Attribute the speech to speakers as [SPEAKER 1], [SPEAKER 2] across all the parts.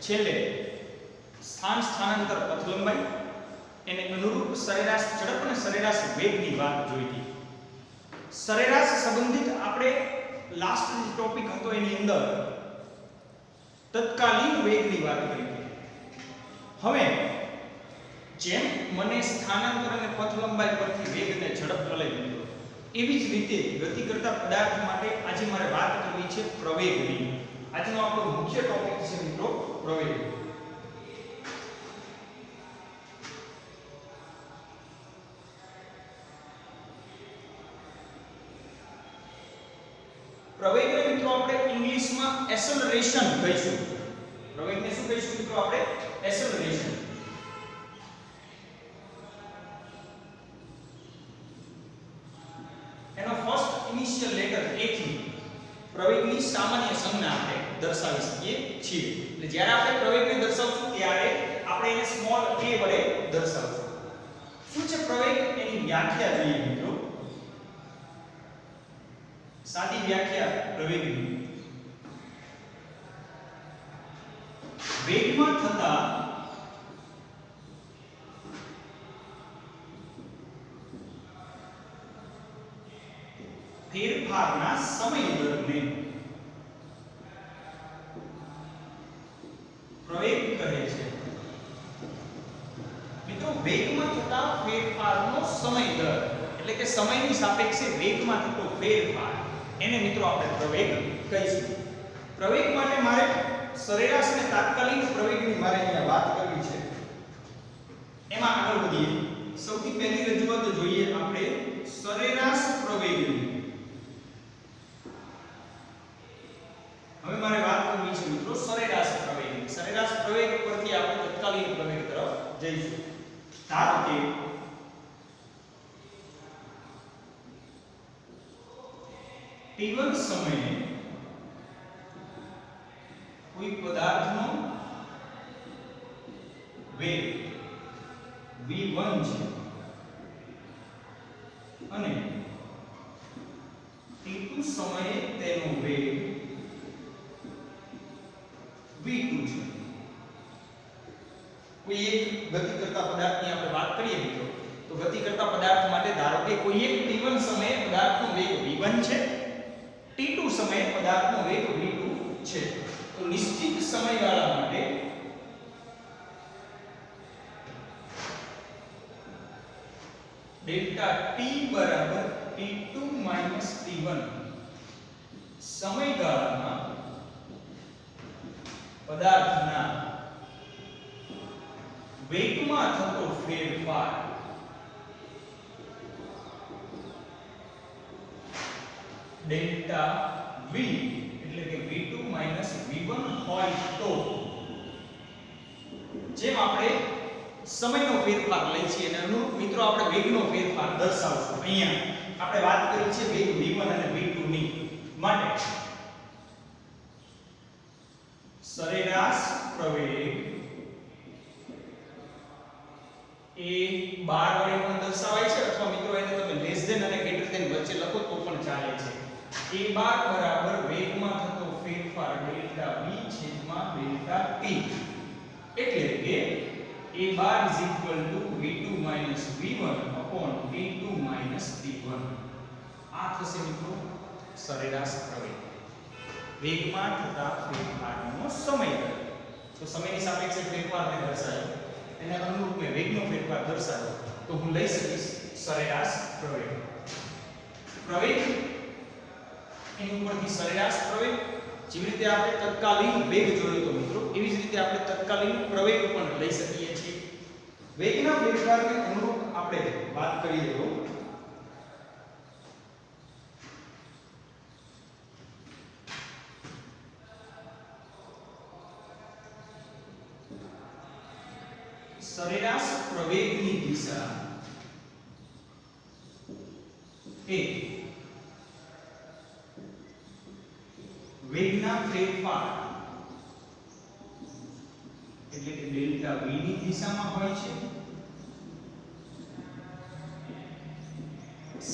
[SPEAKER 1] છેલ્લે સ્થાન સ્થાનાંતર પથ લંબાઈ એને અનુરૂપ સરેરાશ ઝડપ અને સરેરાશ વેગની વાત જોઈ હતી. સરેરાશ સંબંધિત આપણે લાસ્ટ જે ટોપિક હતો એની અંદર તત્કાલીન વેગની વાત કરી હતી. હવે જેમ મને સ્થાનાંતર અને પથ લંબાઈ પરથી વેગ અને ઝડપ લઈ લીધો, એવી જ રીતે ગતિ કરતા પદાર્થ માટે આજે મારે વાત કરવી છે પ્રવેગની. આજનો આપણો મુખ્ય ટોપિક છે મિત્રો પ્રવેગ. પ્રવેગને મિત્રો આપણે ઇંગ્લિશમાં એસેલરેશન કહીશું. પ્રવેગને શું કહીશું મિત્રો આપણે? એસેલરેશન. એનો ફર્સ્ટ ઇનિશિયલ લેટર a થી પ્રવેગની સામાન્ય સંજ્ઞા આપણે દર્શાવી શકીએ છીએ. એટલે જ્યારે આપણે પ્રવેગને દર્શાવશું ત્યારે આપણે એને સ્મોલ a વડે દર્શાવશું. શું છે પ્રવેગ? એની વ્યાખ્યા જોઈએ મિત્રો. સાદી વ્યાખ્યા પ્રવેગની: વેગમાં થતા ફેરફારના સમય દરને પ્રવેગ કહે છે. મિત્રો વેગમાં થતા ફેરફારનો સમય દર એટલે કે સમયની સાપેક્ષે વેગમાં થતો ફેરફાર એને મિત્રો આપણે પ્રવેગ કહીશું. પ્રવેગ માટે મારે સરેરાશ અને તાત્કાલિક પ્રવેગની મારે અહીંયા વાત કરવી છે. એમાં આગળ વધીએ. સૌથી પહેલી રજૂઆત જોઈએ આપણે સરેરાશ પ્રવેગની. હવે મારે વાત કરવી છે મિત્રો સરેરાશ પ્રવેગની. સરેરાશ પ્રવેગ પરથી આપણે તત્કાલીન પ્રવેગ તરફ જઈશું. ધારો કે t1 સમયે કોઈ પદાર્થનો વેગ v1 છે અને t2 સમયે તેનો વેગ v2 છે. કોઈ એક ગતિ કરતા પદાર્થની આપણે વાત કરીએ મિત્રો, તો ગતિ કરતા પદાર્થ માટે ધારો કે કોઈ એક t1 સમયે પદાર્થનો વેગ v1 છે, t2 સમયે પદાર્થનો વેગ v2 છે. તો નિશ્ચિત સમયગાળા માટે ડેલ્ટા t બરાબર t2 t1 સમયગાળામાં પદાર્થના વેગમાં થતો ફેરફાર ડેલ્ટા v એટલે કે v2 v1 હોય તો જેમ આપણે સમયનો ફેરફાર લઈ છીએ અને અનુરૂપ મિત્રો આપણે વેગનો ફેરફાર દર્શાવશું. અહીંયા આપણે વાત કરી છે વેગ v1 અને v2 ની માટે સરેરાશ પ્રવેગ એ 12 વડે પણ દર્શાવાય છે અથવા મિત્રો એને તમે લેસ ધેન અને ગ્રેટર ધેન વચ્ચે લખો તો પણ ચાલે છે. a12 બરાબર વેગમાં થતો ફેરફાર ડેલ્ટા v છેદમાં ડેલ્ટા t એટલે કે a12 v2 v1 upon t2 t1. આ થશે મિત્રો સરેરાશ પ્રવેગ. વેગમાં થતા ફેરફારનો સમય દર. તો સમયની સાપેક્ષે ફેરફારને દર્શાવ્યો, એના અનુરૂપ મેં વેગનો ફેરફાર દર્શાવ્યો, તો હું લઈ શકીશ સરેરાશ પ્રવેગ. પ્રવેગ એની ઉપરથી સરેરાશ પ્રવેગ, જેવી રીતે આપણે તત્કાલીન વેગ જોયો તો મિત્રો, એવી જ રીતે આપણે તત્કાલીન પ્રવેગ પણ લઈ શકીએ છીએ. વેગના ફેરફારને અનુરૂપ આપણે વાત કરીએ તો સરેરાશ પ્રવેગની દિશા એ વેગના ફેરફાર એટલે કે ડેલ્ટા v ની દિશામાં હોય છે.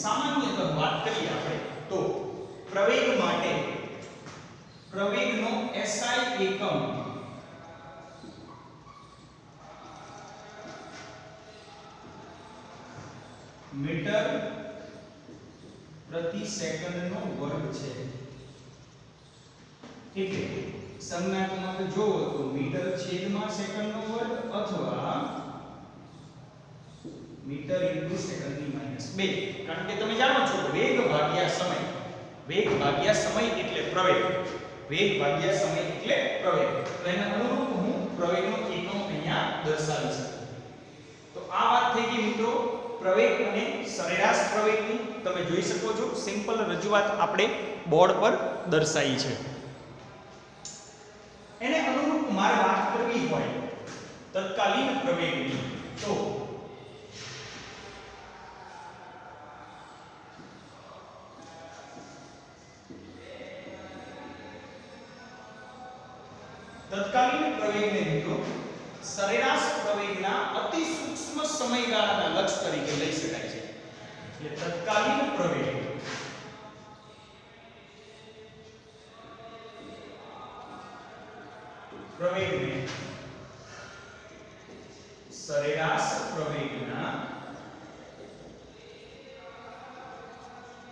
[SPEAKER 1] સામાન્યતઃ વાત કરીએ આપણે તો પ્રવેગ માટે પ્રવેગનો SI એકમ મીટર પ્રતિ સેકન્ડનો વર્ગ છે. એટલે સંજ્ઞાત્મક જોવો તો મીટર છેદમાં સેકન્ડનો વર્ગ અથવા મીટર ઇન્ટુ સેકન્ડની -2. કારણ કે તમે જાણો છો વેગ ભાગ્યા સમય. વેગ ભાગ્યા સમય એટલે પ્રવેગ. વેગ ભાગ્યા સમય એટલે પ્રવેગ. તો એના અનુરૂપ હું પ્રવેગનો એકમ અહીંયા દર્શાવી શકું. તો આ વાત થઈ ગઈ મિત્રો પ્રવેગ અને સરેરાશ પ્રવેગની. તમે જોઈ શકો છો સિમ્પલ રજૂઆત આપણે બોર્ડ પર દર્શાવી છે. એને અનુરૂપ મારે વાત કરવી હોય તત્કાલીન પ્રવેગની તો તત્કાલીન પ્રવેગને મિત્રો સરેરાશ પ્રવેગના અતિ સૂક્ષ્મ સમયગાળાના લક્ષ તરીકે લઈ શકાય છે. એટલે તત્કાલીન પ્રવેગને સરેરાશ પ્રવેગના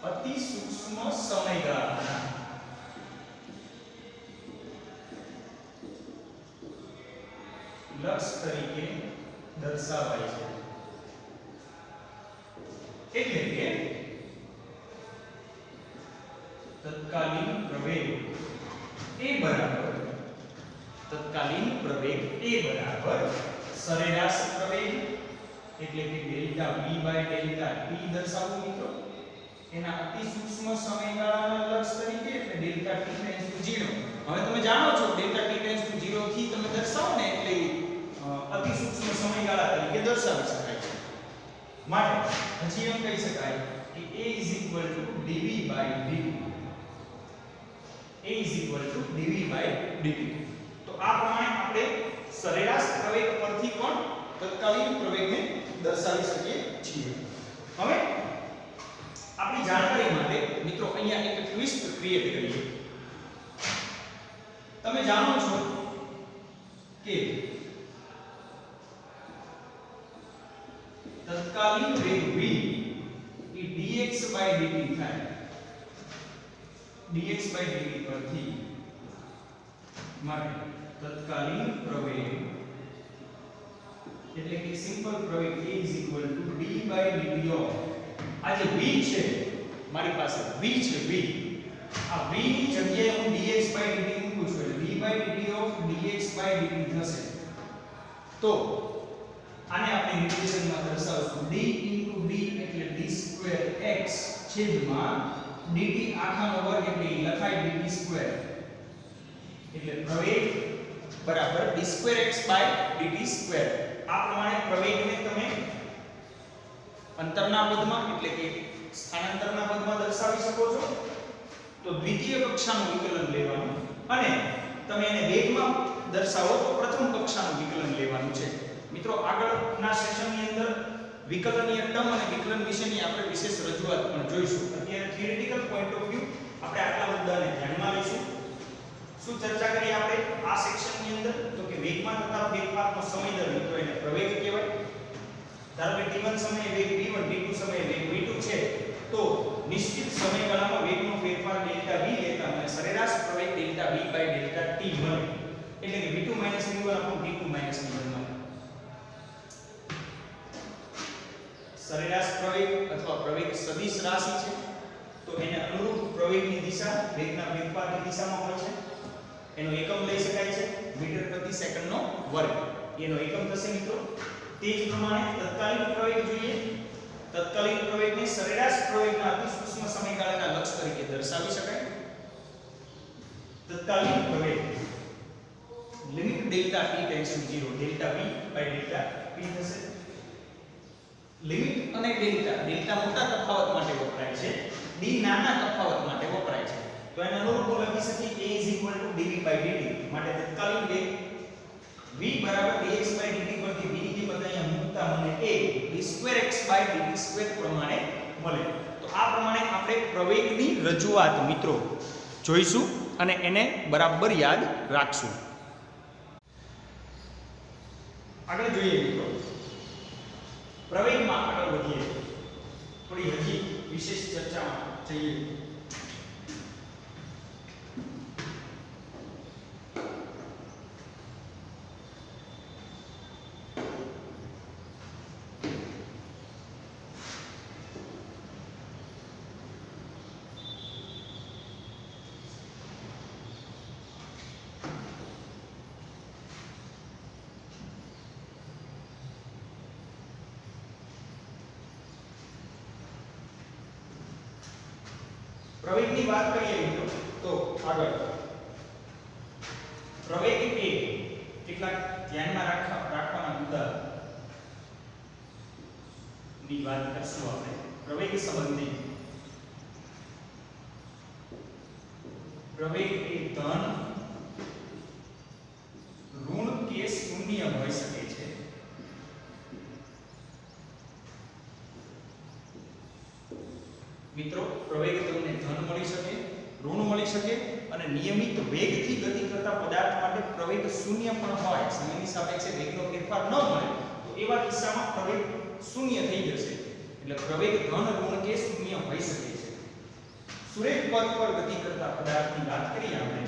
[SPEAKER 1] અતિ સૂક્ષ્મ સમયગાળાના લક્ષ તરીકે દર્શાવાય છે. એટલે કે તત્કાલીન પ્રવેગ એ બરાબર સરેરાશ પ્રવેગ એટલે કે ડેલ્ટા v ડેલ્ટા t દર્શાવવું મિત્રો એના અતિ સૂક્ષ્મ સમયગાળાના લક્ષ તરીકે એટલે ડેલ્ટા t → 0. હવે તમે જાણો છો ડેલ્ટા t → 0 થી તમે દર્શાવો ને એટલે અતિ સૂક્ષ્મ સમયગાળા તરીકે દર્શાવી શકાય છે. માટે હજી એમ કહી શકાય કે a dv dt. તો આ પ્રમાણે આપણે સરેરાશ પ્રવેગ પરથી પણ તત્કાલીન પ્રવેગને દર્શાવી શકીએ છીએ. હવે આપણી જાણકારી માટે મિત્રો અહીંયા એક ટ્વિસ્ટ ક્રિએટ કરીએ. તમે જાણો છો કે તત્કાલીન વેગ v એ dx/dt થાય. dx/dt પરથી માટે તત્કાલીન પ્રવેગ એટલે કે સિમ્પલ પ્રવેગ a d/dt ઓફ આ જે v છે મારી પાસે v છે v આ v ની જગ્યાએ હું dx/dt મૂકું છું એટલે d/dt ઓફ dx/dt થશે. તો આને આપણે નિર્દેશનમાં દર્શાવશું d * d એટલે d2x છેદમાં dt આખાનો વર્ગ એટલે લખાય dt2 એટલે પ્રવેગ બરાબર d2x/dt2. આ પ્રમાણે પ્રવેગને તમે અંતરના પદમાં એટલે કે સ્થાનાંતરના પદમાં દર્શાવી શકો છો. તો દ્વિતીય કક્ષાનું વિકલન લેવાનું અને તમે એને વેગમાં દર્શાવો તો પ્રથમ કક્ષાનું વિકલન લેવાનું છે. મિત્રો આગળના સેશનની અંદર વિકલનીય ટર્મ અને વિકલન વિશેની આપણે વિશેષ રજૂઆત પણ જોઈશું. અત્યારે થિયરિટિકલ પોઈન્ટ ઓફ વ્યૂ આપણે આટલા મુદ્દાને ધ્યાનમાં લઈશું. શું ચર્ચા કરી આપણે આ સેક્શનની અંદર? તો કે વેગમાં થતા ફેરફારનો સમય દર મિત્રો એને પ્રવેગ કહેવાય. ધારો કે t1 સમયે વેગ v1 t2 સમયે વેગ v2 છે તો નિશ્ચિત સમયગાળામાં વેગનો ફેરફાર ડેલ્ટા v લેતા અને સરેરાશ પ્રવેગ ડેલ્ટા v/ડેલ્ટા t મળે. એટલે કે v2 - v1 t2 - v1 સરેરાશ પ્રવેગ અથવા પ્રવેગ સદિશ રાશિ છે તો એને અનુરૂપ પ્રવેગની દિશા વેગના ફેરફારની દિશામાં હોય છે. એનો એકમ લઈ શકાય છે મીટર પ્રતિ સેકન્ડનો વર્ગ. એનો એકમ થશે મિત્રો. તે જ પ્રમાણે તત્કાલીન પ્રવેગ જોઈએ. તત્કાલીન પ્રવેગને સરેરાશ પ્રવેગના અતિ સૂક્ષ્મ સમયગાળાના લક્ષ તરીકે દર્શાવી શકાય. તત્કાલીન પ્રવેગ લિમિટ ડેલ્ટા t → 0 ડેલ્ટા v/ડેલ્ટા t થશે. લિમિટ અને ડેલ્ટા મોટા તફાવત માટે વપરાય છે, d નાના તફાવત માટે વપરાય છે. તો એના અનુરૂપ લખી શકીએ a dv/dt. માટે તત્કાલીન વેગ v dx/dt પરથી v ની કિંમત અહીંયા મૂકતા મને a d2x/dt2 પ્રમાણે મળે. તો આ પ્રમાણે આપણે પ્રવેગની રજૂઆત મિત્રો જોઈશું અને એને બરાબર યાદ રાખશું. આગળ જોઈએ મિત્રો પ્રવેગમાં આગળ વધીએ થોડી હજી વિશેષ ચર્ચામાં જઈએ. પ્રવેગની વાત કરીએ મિત્રો તો આગળ પ્રવેગ એ કેટલાક ધ્યાનમાં રાખવાના મુદ્દા ની વાત કરશું આપણે. પ્રવેગ સંબંધી પ્રવેગ એ ધન, ઋણ કે શૂન્ય હોઈ શકે છે. મિત્રો પ્રવેગ તમને ધન મળી શકે, ઋણ મળી શકે અને નિયમિત વેગથી ગતિ કરતા પદાર્થ માટે પ્રવેગ શૂન્ય પણ હોય. સમયની સાપેક્ષે વેગનો ફેરફાર ન મળે તો એવા કિસ્સામાં પ્રવેગ શૂન્ય થઈ જશે. એટલે પ્રવેગ ધન, ઋણ કે શૂન્ય હોઈ શકે છે. સુરેખ પથ પર ગતિ કરતા પદાર્થની વાત કરીએ આપણે.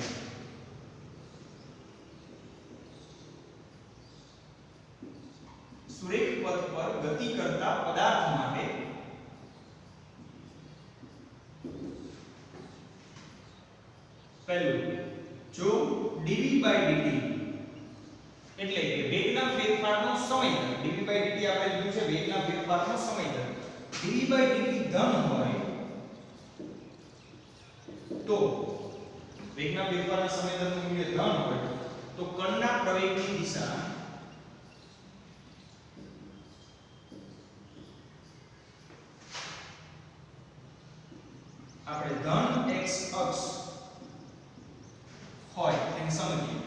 [SPEAKER 1] સુરેખ પથ પર ગતિ કરતા પદાર્થ માટે પહેલું જો dv/dt એટલે કે વેગના ફેરફારનો સમય દર, dv/dt આપણે લીધું છે વેગના ફેરફારનો સમય દર, dv/dt ધન હોય તો વેગના ફેરફારના સમય દરનું મૂલ્ય ધન હોય તો કણના પ્રવેગની દિશા આપણે ધન x અક્ષ હોય તેને સમજીએ.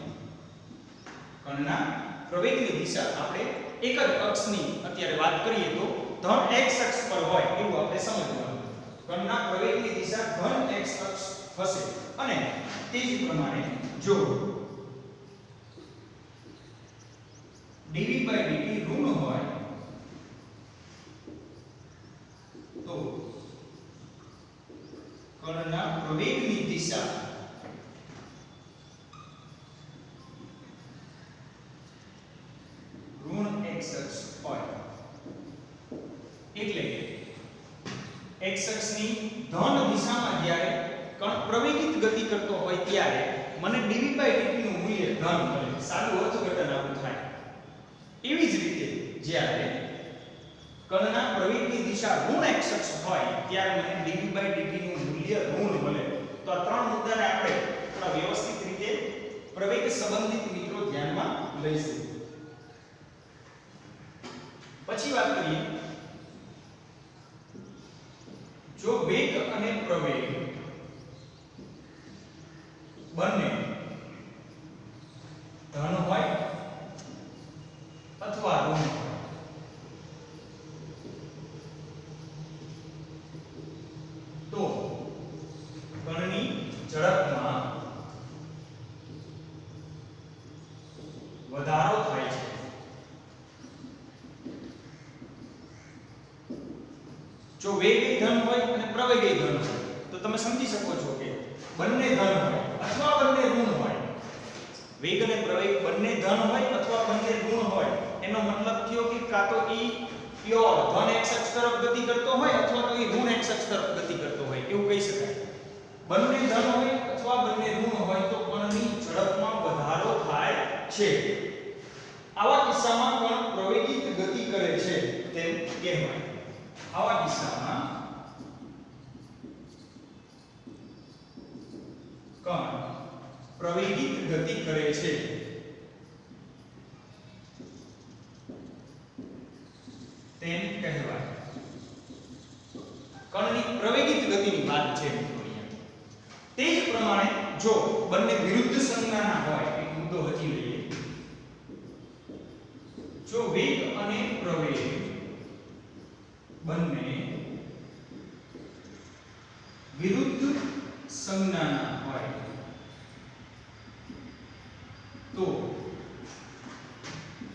[SPEAKER 1] કણના પ્રવેગની દિશા આપણે એક જ અક્ષની અત્યારે વાત કરીએ તો ધન x અક્ષ પર હોય એવું આપણે સમજવાનું. કણના પ્રવેગની દિશા ધન x અક્ષ હશે અને તે જ પ્રમાણે જો dv/dt ઋણ હોય તો કણના પ્રવેગની દિશા x અક્ષ હોય. એટલે x અક્ષની ધન દિશામાં જ્યારે કણ પ્રવેગિત ગતિ કરતો હોય ત્યારે મને dv/dt નું મૂલ્ય ધન મળે. સાદું અર્થઘટન આવું થાય. એવી જ રીતે જ્યારે કણના પ્રવેગની દિશા ઋણ x અક્ષ હોય ત્યારે મને dv/dt નું મૂલ્ય ઋણ મળે. તો આ ત્રણ મુદ્દાને આપણે થોડા વ્યવસ્થિત રીતે પ્રવેગ સંબંધિત મિત્રો ધ્યાનમાં લઈશું. પછી વાત કરીએ જો વેગ અને પ્રવેગ બંને ધન હોય અથવા ઋણ હોય તો કણની ઝડપમાં વધારો થાય છે. જો વેગ ધન હોય અને પ્રવેગ ધન હોય તો તમે સમજી શકો છો કે બંને ધન હોય અથવા બંને ઋણ હોય. વેગ અને પ્રવેગ બંને ધન હોય અથવા બંને ઋણ હોય એનો મતલબ થયો કે કાં તો ઈ પ્યોર ધન x અક્ષ તરફ ગતિ કરતો હોય અથવા તો ઈ ઋણ x અક્ષ તરફ ગતિ કરતો હોય એવું કહી શકાય. બંને ધન હોય અથવા બંને ઋણ હોય તો કણની ઝડપમાં વધારો થાય છે. આવા કિસ્સામાં કણ પ્રવેગિત ગતિ કરે છે તેમ કહેવાય. આવા કિસ્સામાં કણ પ્રવેગિત ગતિ કરે છે તેમ કહેવાય. કણની પ્રવેગિત ગતિની વાત છે મિત્રો અહીંયા. તે જ પ્રમાણે જો બંને વિરુદ્ધ સંજ્ઞાના હોય એક મુદ્દો હજી લઈએ. જો વેગ અને પ્રવેગ બંને વિરુદ્ધ સંજ્ઞાના હોય તો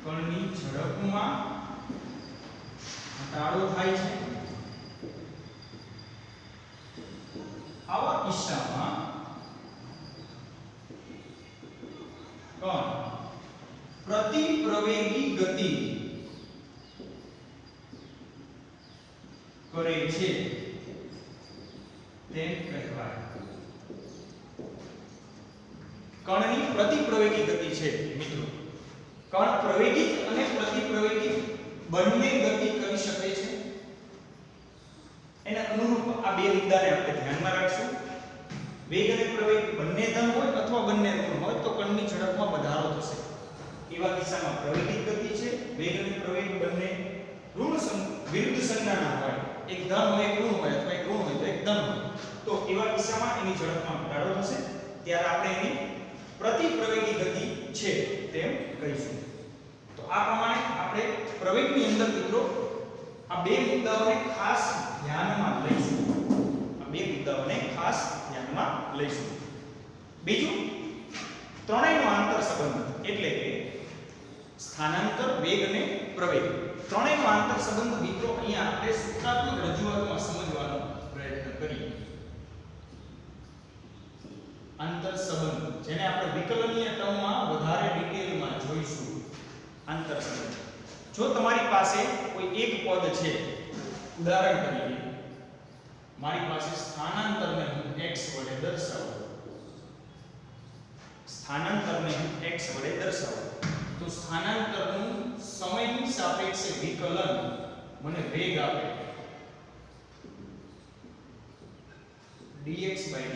[SPEAKER 1] કણની ઝડપમાં ઘટાડો થાય છે કરે છે તેમ કહેવાય. કણની પ્રતિપ્રવેગી ગતિ છે મિત્રો. કણ પ્રવેગિત અને પ્રતિપ્રવેગિત બંને ગતિ કરી શકે છે. એના અનુરૂપ આ બે મુદ્દાને આપણે ધ્યાનમાં રાખશું. વેગ અને પ્રવેગ બંને ધન હોય અથવા બંને ઋણ હોય તો કણની ઝડપમાં વધારો થશે. એવા કિસ્સામાં પ્રવેગિત ગતિ છે. વેગ અને પ્રવેગ બંને વિરુદ્ધ સંજ્ઞાના હોય. એક ધન હોય એક ઋણ હોય અથવા એક ઋણ હોય તો એક ધન હોય. તો એવા કિસ્સામાં એની ઝડપમાં ઘટાડો થશે. ત્યારે આપણે એની પ્રતિપ્રવેગી ગતિ છે તેમ કહીશું. તો આ પ્રમાણે આપણે પ્રવેગની અંદર મિત્રો આ બે મુદ્દાઓને ખાસ ધ્યાનમાં લઈશું. આ બે મુદ્દાઓને ખાસ ધ્યાનમાં લઈશું. બીજું ત્રણેયનો આંતર સંબંધ એટલે કે સ્થાનાંતર, વેગ અને પ્રવેગ. ત્રણેયનો આંતર સંબંધ મિત્રો અહીંયા આપણે સૂત્રાત્મક રજૂઆતમાં સમજવાનો પ્રયત્ન કરીએ. આંતર સંબંધ જેને આપણે વિકલનીય ટર્મમાં વધારે ડિટેલમાં જોઈશું. આંતર સંબંધ જો તમારી પાસે કોઈ એક પદ છે, ઉદાહરણ તરીકે મારી પાસે સ્થાનાંતરને હું x વડે દર્શાવું. સ્થાનાંતરને હું x વડે દર્શાવું તો સ્થાનાંતરનું સમયની સાપેક્ષે વિકલન મને વેગ આપે dx/dt.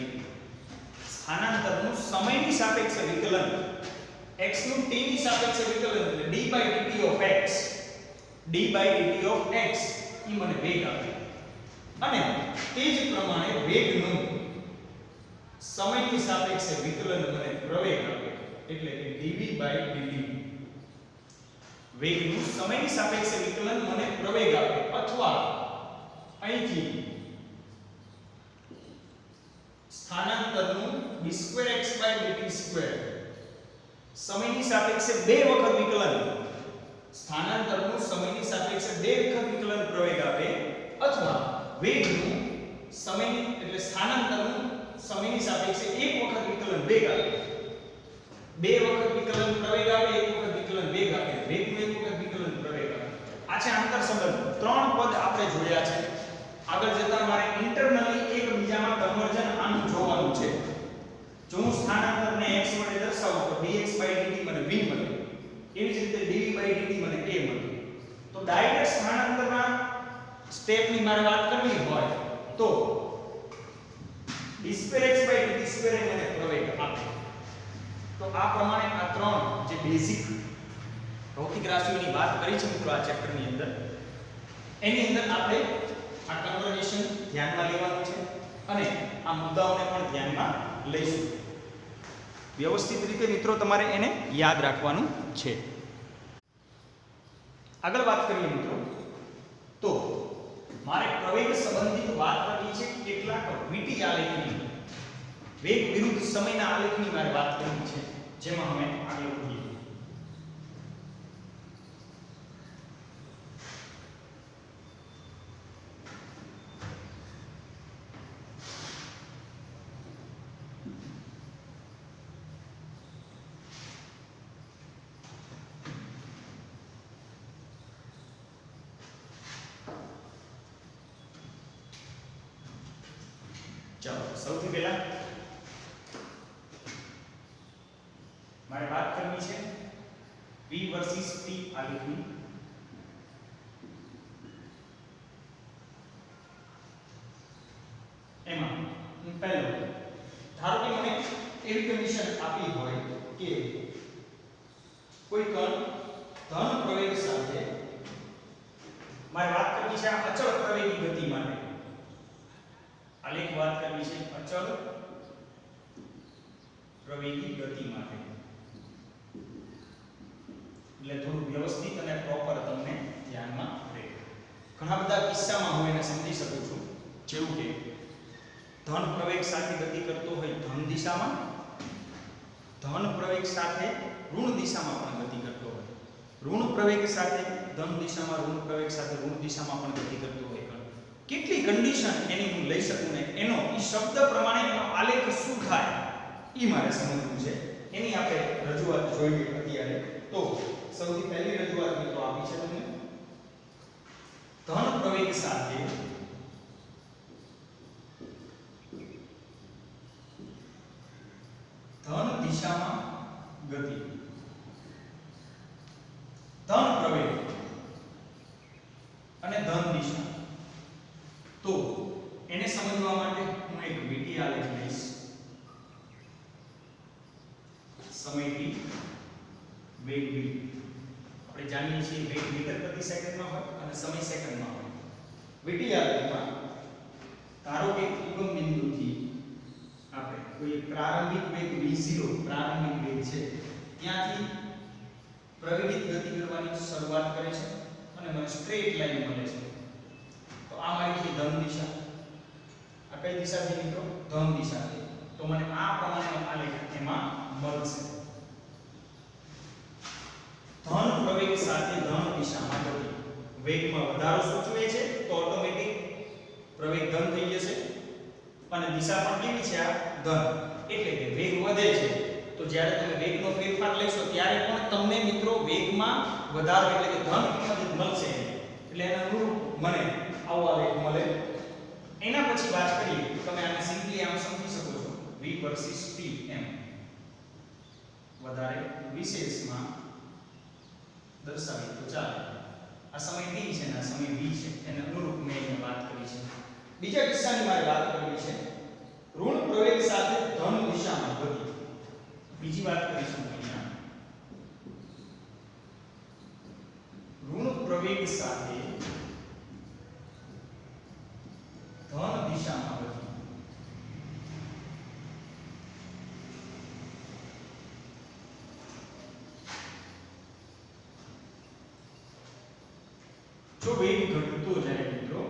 [SPEAKER 1] સ્થાનાંતરનું સમયની સાપેક્ષે વિકલન x નું t ની સાપેક્ષે વિકલન એટલે d/dt of x ઈ મને વેગ આપે. અને તે જ પ્રમાણે વેગનું સમયની સાપેક્ષે વિકલન મને પ્રવેગ આપે એટલે કે dv/dt. વેગનું સમયની સાપેક્ષે વિકલન મને પ્રવેગ આપે અથવા અહીંથી સ્થાનાંતરનું d2x/dt2 સમયની સાપેક્ષે બે વખત વિકલન, સ્થાનાંતરનું સમયની સાપેક્ષે બે વખત વિકલન પ્રવેગ આપે અથવા વેગનું સમયની એટલે સ્થાનાંતરનું સમયની સાપેક્ષે એક વખત વિકલન વેગ આપે. બે વખત વિકલન પ્રવેગ આપે, એક વખત વિકલન વેગ આપે, વેગનું એક વખત વિકલન પ્રવેગ આપે. આ છે આંતર સંબંધ. ત્રણ પદ આપણે જોયા છે. આગળ જતા મારે ઇન્ટરનલી એકબીજામાં કન્વર્જન આનું જોવાનું છે. જો હું સ્થાનાંતરને x વડે દર્શાવું તો dx/dt મને v મળે. એવી જ રીતે dv/dt મને a મળે. તો ડાયરેક્ટ સ્થાનાંતરના સ્ટેપની મારે વાત કરવી હોય તો d2x/dt2 મને પ્રવેગ આપે. તો આ પ્રમાણે આ ત્રણ જે બેઝિક ભૌતિક રાશિઓની વાત કરી છે મિત્રો આ ચેપ્ટરની અંદર, એની અંદર આપણે આ કન્વર્ઝેશન ધ્યાનમાં લેવાનું છે અને આ મુદ્દાઓને પણ ધ્યાનમાં લઈશું. વ્યવસ્થિત રીતે મિત્રો તમારે એને યાદ રાખવાનું છે. આગળ વાત કરીએ મિત્રો તો મારે પ્રવેગ સંબંધિત વાત કરવી છે. કેટલાક વીટી આલેખની, વેગ વિરુદ્ધ સમયના આલેખની મારે વાત કરવી છે, જેમાં અમે આગળ વધીએ. ચાલો સૌથી પહેલા મારે વાત કરવી છે v વર્સિસ t આલેખની. એમાં પહેલો ધારો કે મને એવી કન્ડિશન આપી હોય કે કોઈ કણ ધન પ્રવેગ સાથે મારે વાત કરવી છે અચળ પ્રવેગી ગતિ માટે. આલેખ વાત કરવી છે અચળ પ્રવેગી ગતિ માટે. એટલે થોડું વ્યવસ્થિત અને પ્રોપર તમને ધ્યાનમાં રહે. ઘણા બધા કિસ્સામાં હું એને સમજી શકું છું, જેવું કે ધન પ્રવેગ સાથે ગતિ કરતો હોય ધન દિશામાં, ધન પ્રવેગ સાથે ઋણ દિશામાં પણ ગતિ કરતો હોય, ઋણ પ્રવેગ સાથે ધન દિશામાં, ઋણ પ્રવેગ સાથે ઋણ દિશામાં પણ ગતિ કરતો હોય. કેટલી કન્ડિશન એની હું લઈ શકું ને એનો ઈ શબ્દ પ્રમાણે એનો આલેખ શું થાય ઈ મારે સમજવું છે. એની આપણે રજૂઆત જોઈએ અત્યારે. તો સૌથી પહેલી રજૂઆત મિત્રો આપી છે તમને ધન પ્રવેગ સાથે ધન દિશા. તો એને સમજવા માટે હું એક વીટી આલેખ લઈશ. સમય t વેગ v. આપણે જાણીએ છીએ વેગ મીટર પ્રતિ સેકન્ડમાં હોય અને સમય સેકન્ડમાં હોય. વીટી આલેખમાં ધારો કે ઉગમ બિંદુથી આપણે કોઈ પ્રારંભિક વેગ v0 પ્રારંભિક વેગ છે ત્યાંથી પ્રવેગિત ગતિ કરવાની શરૂઆત કરે છે અને મને સ્ટ્રેટ લાઈન મળે છે. તો આ મારી છે ધન દિશા. આ કઈ દિશા છે મિત્રો? ધન દિશા છે. તો મને આ પ્રમાણેનો આલેખ એમાં મળશે. ધન પ્રવેગ સાથે ધન દિશામાં ગતિ. વેગમાં વધારો સૂચવે છે તો ઓટોમેટિક પ્રવેગ ધન થઈ જશે અને દિશા પણ કેવી છે? આ ધન. એટલે કે વેગ વધે છે તો જ્યારે તમે વેગનો ફેરફાર લેશો ત્યારે પણ તમને મિત્રો વેગમાં વધારો એટલે કે ધન કિંમત મળશે. એટલે એના અનુરૂપ મને આવો આલેખ મળે. એના પછી વાત કરીએ તમે આને સિમ્પલી આમ સમજી શકો છો v વર્સિસ t એમ વધારે વિશેષમાં દર્શાવી તો ચાલે. આ સમય t છે ને આ સમય v છે એને અનુરૂપ મેં અહીંયા વાત કરી છે. બીજા કિસ્સાની મારે વાત કરવી છે ઋણ પ્રવેગ સાથે ધન દિશામાં ગતિ. બીજી વાત કરીશું અહીંયા ઋણ પ્રવેગ સાથે ધન દિશામાં ગતિ. જો વેગ ઘટતો જાય મિત્રો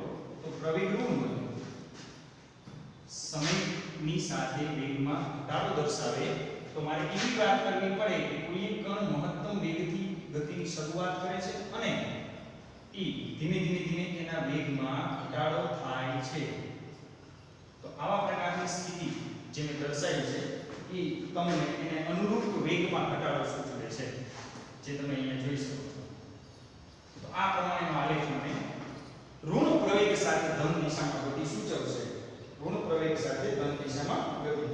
[SPEAKER 1] તો પ્રવેગ ઋણ બને. સમયની સાથે વેગમાં ઘટાડો દર્શાવે તો મારે એવી વાત કરવી પડે કે કોઈ એક કણ મહત્તમ વેગથી ગતિની શરૂઆત કરે છે અને ધીમે ધીમે તેના વેગમાં ઘટાડો થાય છે. તો આવા પ્રકારની સ્થિતિ જે મેં દર્શાવી છે એ તમને એને અનુરૂપ વેગમાં ઘટાડો સૂચવે છે જે તમે અહીંયા જોઈ શકો છો. તો આ પ્રમાણેનો આલેખ મને ઋણ પ્રવેગ સાથે ધન દિશામાં ગતિ સૂચવશે. ઋણ પ્રવેગ સાથે ધન દિશામાં ગતિ.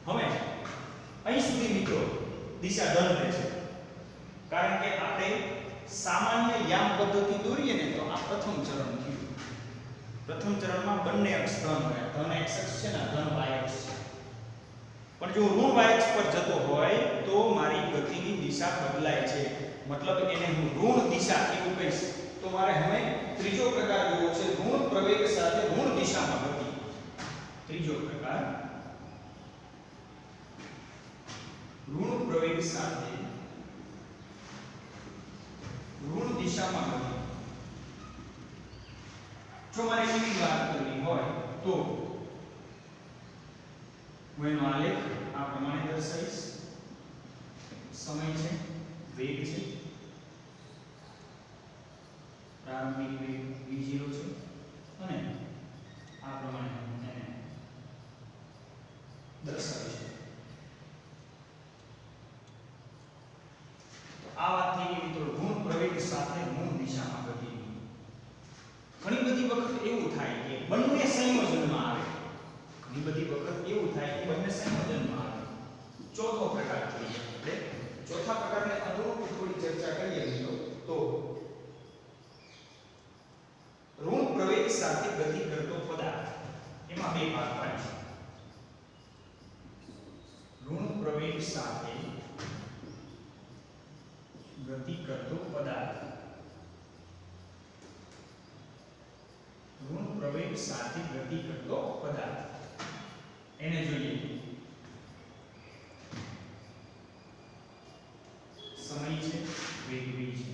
[SPEAKER 1] હવે અહીં સુધી મિત્રો દિશા ધન રહેશે કારણ કે આપણે સામાન્ય યામ પદ્ધતિ દોરીએ ને તો આ પ્રથમ ચરણ થયું. પ્રથમ ચરણમાં બંને અક્ષ ધન હોય. ધન x અક્ષ છે ને ધન y અક્ષ છે. પણ જો ઋણ y અક્ષ પર જતો હોય તો મારી ગતિની દિશા બદલાય છે. મતલબ એને હું ઋણ દિશા એવું કહીશ. તો મારે હવે ત્રીજો પ્રકાર જોવો છે ઋણ પ્રવેગ સાથે ઋણ દિશામાં ગતિ. ત્રીજો પ્રકાર ઋણ પ્રવેગ સાથે ઋણ દિશામાં ગતિ. જો મારે એવી વાત કરવી હોય તો હું એનો આલેખ આ પ્રમાણે દર્શાવીશ. સમય છે, વેગ છે, પ્રારંભિક વેગ v0 છે અને આ પ્રમાણે હું એને દર્શાવીશ. આ વાત થઈ ગઈ મિત્રો ઋણ પ્રવેગ સાથે ઋણ દિશામાં ગતિ. ઘણી બધી વખત એવું થાય કે બંને સંયોજનમાં આવે. ઘણી બધી વખત એવું થાય કે બંને સંયોજનમાં આવે. ચોથો પ્રકાર જોઈએ આપણે. ચોથા પ્રકારને અનુરૂપ થોડી ચર્ચા કરીએ મિત્રો તો ઋણ પ્રવેગ સાથે ગતિ કરતો પદાર્થ. એમાં બે ભાગ પડે છે. ઋણ પ્રવેગ સાથે ગતિ કરતો પદાર્થ. ઋણ પ્રવેગ સાથે ગતિ કરતો પદાર્થ એને જોઈએ. સમય છે, વેગ v છે.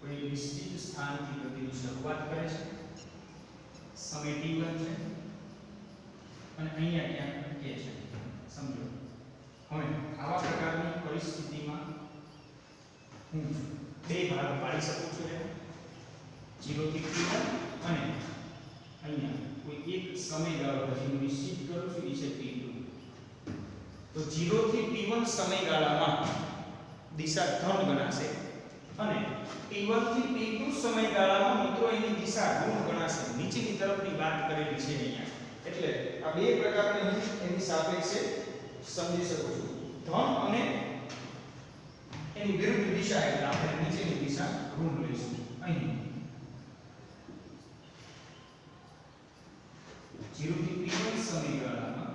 [SPEAKER 1] કોઈ નિશ્ચિત સ્થાનથી ગતિની શરૂઆત કરે છે. સમય t1 છે અને અહીંયા ક્યાંક અટકે છે. સમજો. હવે આવા પ્રકારની પરિસ્થિતિમાં હું બે ભાગ પાડી શકું છું. 0 થી t1 અને અહીંયા કોઈ એક સમયગાળો પછી હું નિશ્ચિત કરું છું એ છે t2. તો 0 થી t1 સમયગાળામાં દિશા ધન ગણાશે અને t1 થી t2 સમયગાળામાં મિત્રો એની દિશા ઋણ ગણાશે. નીચેની તરફની વાત કરેલી છે અહીંયા. એટલે આ બે પ્રકારની હું એની સાપેક્ષે સમજી શકું છું. ધન અને એની વિરુદ્ધ દિશા એટલે આપણે નીચેની દિશા ઋણ લઈશું અહીં. 0 થી t1 સમયગાળામાં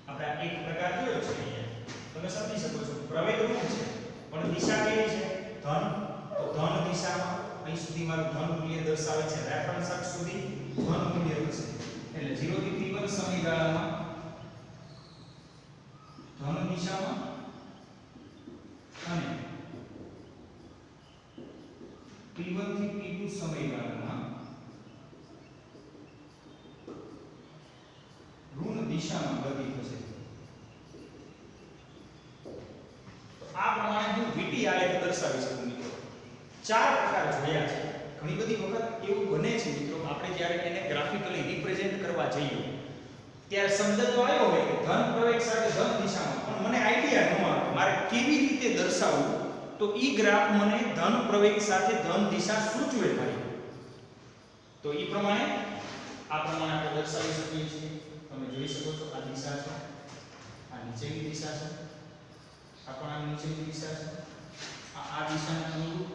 [SPEAKER 1] આપણે એક પ્રકાર જોયો છે અહીંયા તમે સમજી શકો છો પ્રવેગ ઋણ છે પણ દિશા કેવી છે ધન તો ધન દિશામાં અહીં સુધી મારું ધન મૂલ્ય દર્શાવે છે રેફરન્સ અક્ષ સુધી ધન મૂલ્ય હશે એટલે 0 થી t1 સમયગાળામાં ધન દિશામાં અને t1 થી t2 સમયગાળામાં ઋણ દિશામાં ગતિ થશે આ પ્રમાણે હું VT આલેખ દર્શાવી શકું મિત્રો ચાર પ્રકાર જોયા છે ઘણી બધી વખત એવું બને છે મિત્રો આપણે જ્યારે એને ગ્રાફિકલી રિપ્રેઝન્ટ કરવા જઈએ ત્યારે શબ્દ તો આવ્યો હોય કે ધન પ્રવેગ સાથે ધન દિશામાં પણ મને આઈડિયા ન આવે મારે કેવી રીતે દર્શાવવું તો ઈ ગ્રાફ મને ધન પ્રવેગ સાથે ધન દિશા સૂચવે થાય તો ઈ પ્રમાણે આ પ્રમાણે આપણે દર્શાવી શકીએ છીએ તમે જોઈ શકો છો આ દિશા છે આ નીચેની દિશા છે આ પણ આ નીચેની દિશા છે આ દિશાને અનુરૂપ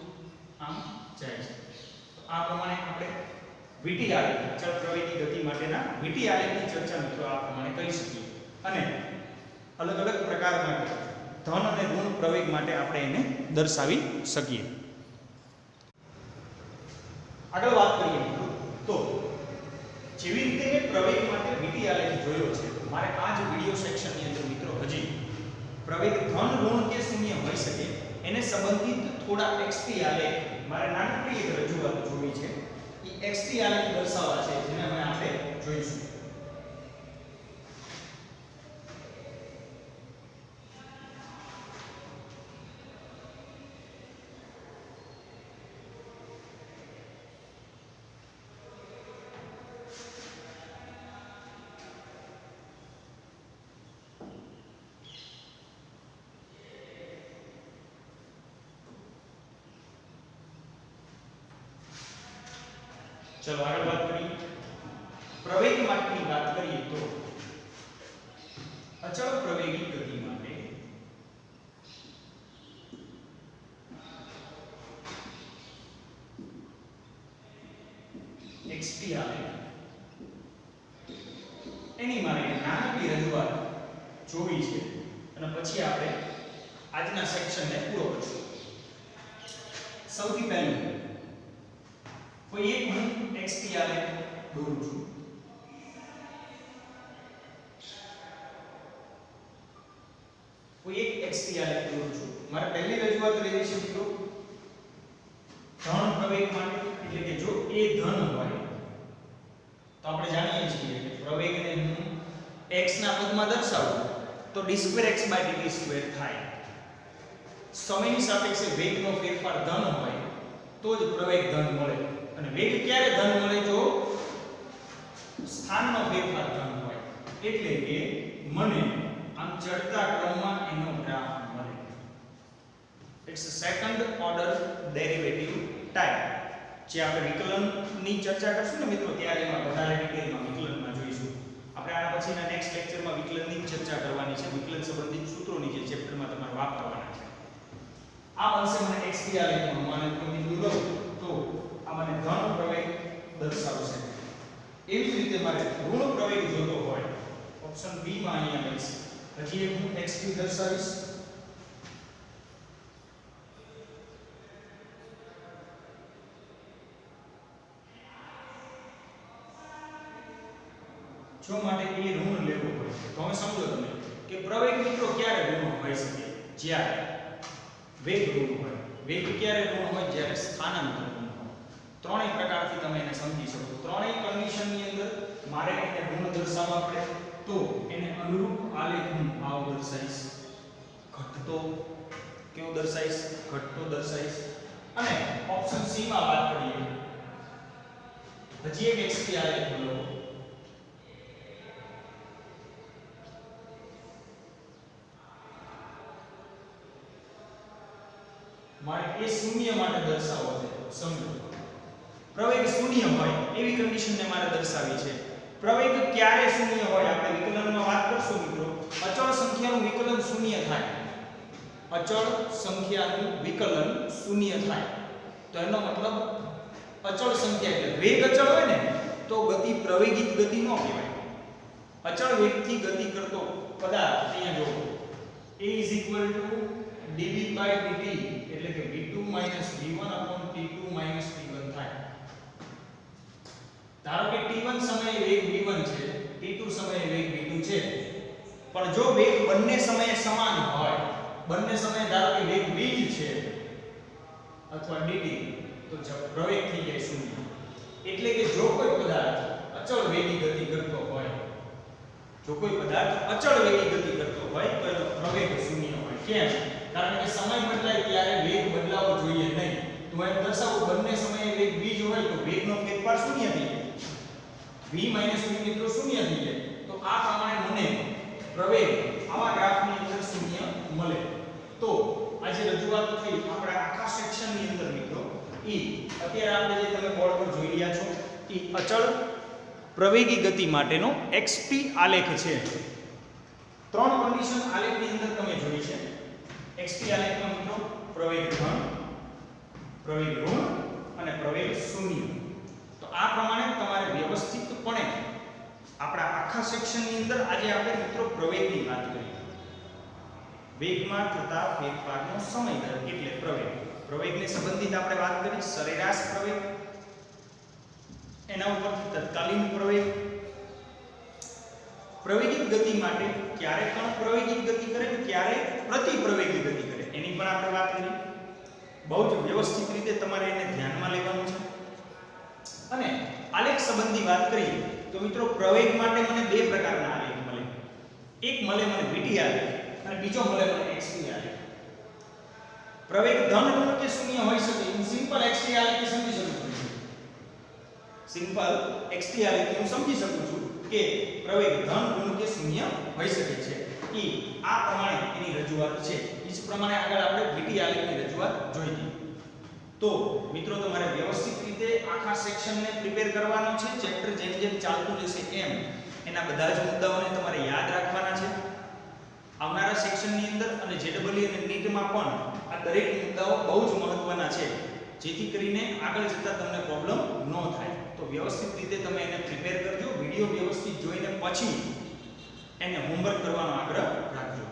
[SPEAKER 1] આમ જાય છે તો આ પ્રમાણે આપણે VT આલેખ અચળ પ્રવેગી ગતિ માટેના VT આલેખની ચર્ચા મિત્રો આ પ્રમાણે કરી શકીએ અને અલગ અલગ પ્રકારના ધન અને ઋણ પ્રવેગ માટે આપણે એને દર્શાવી શકીએ આગળ વાત કરીએ મિત્રો તો જેવી રીતે મેં પ્રવેગ માટે VT આલેખ જોયો છે મારે આ જ વિડિયો સેક્શનની અંદર મિત્રો હજી પ્રવેગ ધન ઋણ કે શૂન્ય હોઈ શકે એને સંબંધિત થોડા XT આલેખ મારે નાનકડી એક રજૂઆત જોવી છે એ XT આલેખ દર્શાવવા છે જેને હવે આપણે જોઈશું चलो આગળ વાત કરીએ પ્રવેગ માટેની વાત કરીએ તો અચળ પ્રવેગી ગતિ માટે XT આલેખ એની મારે નાનકડી રજૂઆત જોવી છે અને પછી આપણે આજના સેક્શનને પૂરો કરીશું સૌથી પહેલું કોઈ એક હું XT આલેખ દોરું છું કોઈ એક XT આલેખ દોરું છું મારે પહેલી રજૂઆત લેવી છે મિત્રો ધન પ્રવેગ માટે એટલે કે જો a ધન હોય તો આપણે જાણીએ છીએ કે પ્રવેગને હું x ના પદમાં દર્શાવું તો d2x/dt2 થાય સમયની સાપેક્ષે વેગનો ફેરફાર ધન હોય તો જ પ્રવેગ ધન મળે અને વેગ ક્યારે ધન મળે જો સ્થાનનો ફેરફાર ધન હોય એટલે કે મને આમ ચડતા ક્રમમાં એનો ગ્રાફ મળે it's a second order derivative type જે આપણે વિકલનની ચર્ચા કરશું ને મિત્રો ત્યારે એમાં વધારે ડિટેલમાં વિકલનમાં જોઈશું આપણે આના પછીના નેક્સ્ટ લેક્ચરમાં વિકલનની ચર્ચા કરવાની છે વિકલન સંબંધિત સૂત્રોની જે ચેપ્ટરમાં તમારે વાપરવાના છે આ બનશે મને XT આલેખમાં માને કોઈ બિંદુ લઉં તો આ મને ધન પ્રવેગ દર્શાવશે એવી જ રીતે મારે ઋણ પ્રવેગ જોતો હોય ઓપ્શન બી માં અહીંયા લઈશ પછી એક હું XT દર્શાવીશ જો માટે એ ઋણ લેવું હોય તો હવે સમજો તમે કે પ્રવેગ મિત્રો ક્યારે ઋણ હોઈ શકે જ્યારે વેગ ઋણ હોય વેગ ક્યારે ઋણ હોય જ્યારે સ્થાનાંતર ઋણ હોય ત્રણેય પ્રકારથી તમે એને સમજી શકો ત્રણેય કન્ડિશનની અંદર મારે એને ઋણ દર્શાવવા પડે તો એને અનુરૂપ આલેખ હું આવો દર્શાવીશ ઘટતો કેવો દર્શાવીશ ઘટતો દર્શાવીશ અને ઓપ્શન સી માં વાત કરીએ હજી એક XT આલેખ લો મારે એ શૂન્ય માટે દર્શાવવો છે સમજો પ્રવેગ શૂન્ય હોય એવી કન્ડિશનને મારે દર્શાવવી છે પ્રવેગ ક્યારે શૂન્ય હોય આપણે વિકલનમાં વાત કરશું મિત્રો અચળ સંખ્યાનું વિકલન શૂન્ય થાય અચળ સંખ્યાનું વિકલન શૂન્ય થાય તો એનો મતલબ અચળ સંખ્યા એટલે વેગ અચળ હોય ને તો ગતિ પ્રવેગિત ગતિ ન કહેવાય. અચળ વેગથી ગતિ કરતો પદાર્થ અહીંયા જો a = dv/dt એટલે કે v2 - v1 t2 - t1 થાય. ધારો કે t1 સમયે વેગ v1 છે, t2 સમયે વેગ v2 છે, પણ જો વેગ બંને સમયે સમાન હોય, બંને સમયે ધારો કે વેગ v જ છે અથવા dt, તો પ્રવેગ થઈ જાય શૂન્ય. એટલે કે જો કોઈ પદાર્થ અચળ વેગી ગતિ કરતો હોય, જો કોઈ પદાર્થ અચળ વેગી ગતિ કરતો હોય તો એનો પ્રવેગ શૂન્ય હોય. કેમ? કારણ કે સમય બદલાય ત્યારે વેગ બદલાવો જોઈએ નહીં. તો એમ દર્શાવો બંને સમયે વેગ v જ હોય તો વેગનો ફેરફાર શૂન્ય થઈ જાય. v - v મિત્રો શૂન્ય થઈ જાય. તો આ પ્રમાણે મને પ્રવેગ આવા ગ્રાફની અંદર શૂન્ય મળે. તો આ જે રજૂઆત થઈ આપણા આખા સેક્શનની અંદર મિત્રો અત્યારે આપણે જે તમે બોર્ડ પર જોઈ રહ્યા છો એ અચળ પ્રવેગી ગતિ માટેનો xt આલેખ છે. ત્રણ કન્ડિશન આલેખની અંદર તમે જોઈ છે. xt આલેખમાં મિત્રો પ્રવેગ ધન, પ્રવેગ ઋણ અને પ્રવેગ શૂન્ય. તો આ પ્રમાણે તમારે વ્યવસ્થિતપણે આપણા આખા સેક્શનની અંદર આજે આપણે મિત્રો પ્રવેગની વાત કરી. વેગમાં થતા ફેરફારનો સમય દર એટલે પ્રવેગ. પ્રવેગને સંબંધિત આપણે વાત કરી સરેરાશ પ્રવેગ, એના ઉપરથી તત્કાલીન પ્રવેગ, પ્રવેગિત ગતિ માટે ક્યારે કણ પ્રવેગિત ગતિ કરે, ક્યારે પ્રતિપ્રવેગી ગતિ કરે, એની પણ આપણે વાત કરી. બહુ જ વ્યવસ્થિત રીતે તમારે એને ધ્યાનમાં લેવાનું છે. અને આલેખ સંબંધી વાત કરીએ તો મિત્રો પ્રવેગ માટે મને બે પ્રકારના આલેખ મળે. એક મળે મને vt આલેખ અને બીજો મળે મને xt આલેખ. પ્રવેગ ધન ઋણ કે શૂન્ય હોઈ શકે. હું સિમ્પલ xt આલેખથી સમજી શકું છું. સિમ્પલ xt આલેખથી હું સમજી શકું છું કે પ્રવેગ ધન ઋણ કે શૂન્ય હોઈ શકે છે. આ પ્રમાણે એની રજૂઆત છે. એ જ પ્રમાણે આગળ આપણે vt આલેખની રજૂઆત જોઈ હતી. તો મિત્રો તમારે વ્યવસ્થિત રીતે આખા સેક્શનને પ્રિપેર કરવાનો છે. ચેપ્ટર જેમ જેમ ચાલતું જશે એમ એના બધા જ મુદ્દાઓને તમારે યાદ રાખવાના છે. આવનારા સેક્શનની અંદર અને જેડબલઈ અને નીટમાં પણ આ દરેક મુદ્દાઓ બહુ જ મહત્વના છે, જેથી કરીને આગળ જતા તમને પ્રોબ્લેમ ન થાય. તો વ્યવસ્થિત રીતે તમે એને પ્રિપેર કરજો. વિડિયો વ્યવસ્થિત જોઈને પછી એને હોમવર્ક કરવાનો આગ્રહ રાખજો.